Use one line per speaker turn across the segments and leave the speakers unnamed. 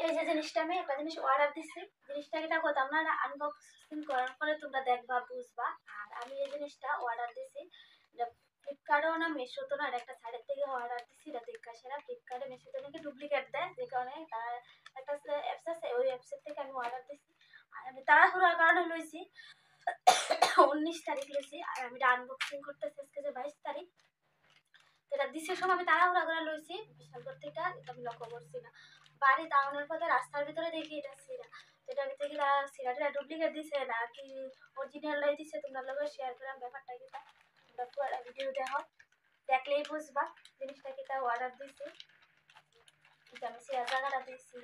এই যে জিনিসটা আমি একটা জিনিস অর্ডার দিছি, জিনিসটা এটা কথা আমরা আনবক্সিং করার পরে তোমরা দেখবা বুঝবা। আর আমি এই জিনিসটা অর্ডার দিছি, ফ্লিপকার্টেও না মেশোতে না, একটা সাইডের থেকে অর্ডার দিছি। এটা দেখা সেরা ফ্লিপকার্টে মেশোতে নাকি ডুপ্লিকেট দেয়, যে কারণে তার একটা অ্যাপস আছে, ওই অ্যাপসের থেকে আমি অর্ডার দিছি। আর আমি তাড়াহুড়ার কারণে লইছি 19 তারিখ লইছি, আর আমি এটা আনবক্সিং করতেছি আজকে যে 22 তারিখ। এটা দিছের সময় আমি তাড়াহুড়া করে লইছি, বিশালগড় থেকে এটা আমি লক্ষ্য করছি না। বাড়ি টাউনের পথে রাস্তার ভিতরে দেখি এটা সিরা, তো এটা থেকে তারা সিরাটা ডুপ্লিকেট দিছে না কি অরিজিনাল দিছে, তোমরা লোকের শেয়ার করলাম ব্যাপারটা কি তোমরা পুরো ভিডিও দেখো, দেখলেই বুঝবা জিনিসটা কি তা অর্ডার দিছি। আমি সিরা জায়গাটা দিছি,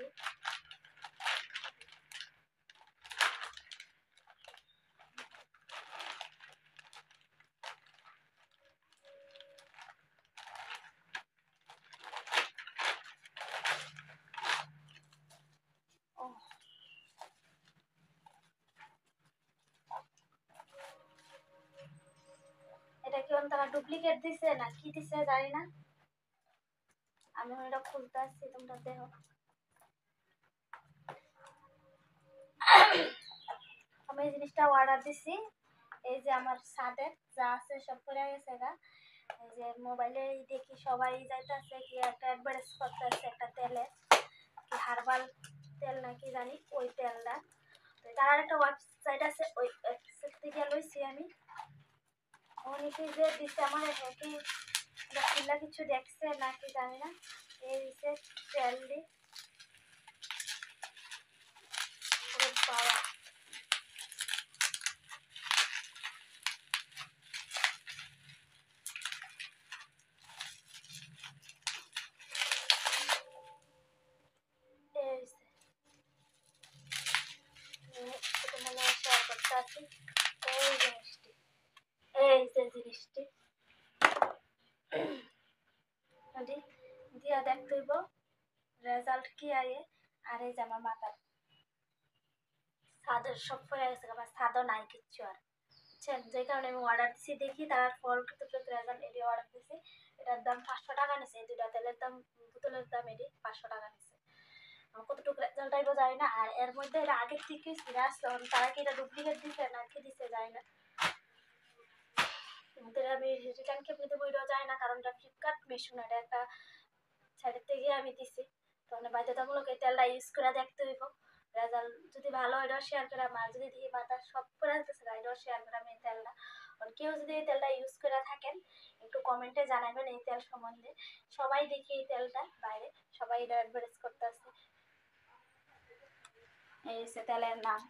এটা কি তারা ডুপ্লিকেট দিছে না কি দিছে জানি না, আমি এটা খুলতে আসছি, তোমরা দেখো। আমি এই জিনিসটা অর্ডার দিছি, এই যে আমার সাথে যা আছে সব করে গেছে গা। এই যে মোবাইলে দেখি সবাই যাইতেছে কি একটা অ্যাডভার্টাইজ করতেছে একটা তেলে, কি হার্বাল তেল নাকি জানি, ওই তেলটা। তো তার একটা ওয়েবসাইট আছে, ওই ওয়েবসাইট থেকে লইছি আমি। অনেকে যে দিচ্ছে আমার কি খুললা কিছু দেখছে নাকি জানি না, এই দিচ্ছে তেল দি পাওয়া। এই জিনিসটি, এই যে জিনিসটি দিয়া দেখতে হইব রেজাল্ট কি আয়ে। আর এই যে আমার মাথার ছাদের সব হয়ে গেছে, আমার ছাদও নাই কিচ্ছু আর, বুঝছেন। যে কারণে আমি অর্ডার দিছি, দেখি তার ফল রেজাল্ট এটি অর্ডার দিছি। এটার দাম 500 টাকা নিছে, এই দুইটা তেলের দাম, বোতলের দাম এটি 500 টাকা নিছে। কতটুকু রেজাল্ট আইব জানি না। আর এর মধ্যে এটা আগের থেকে সিরাজ তারা কি এটা ডুপ্লিকেট দিছে না কি দিছে জানি না, আমি রিটার্ন কেমনি দেবো এটাও যায় না, কারণ এটা ফ্লিপকার্ট মেশো না, এটা একটা সাইডের থেকে আমি দিছি। তখন বাধ্যতামূলক এই তেলটা ইউজ করে দেখতে হইব, রেজাল্ট যদি ভালো হয় এটাও শেয়ার করে, আমার যদি দেখি বাতা সব করে আসতেছে না এটাও শেয়ার করে আমি এই তেলটা। কেউ যদি এই তেলটা ইউজ করে থাকেন একটু কমেন্টে জানাবেন এই তেল সম্বন্ধে। সবাই দেখি এই তেলটা বাইরে, সবাই এটা অ্যাডভার্টাইজ করতে আসছে, এই তেলের নাম।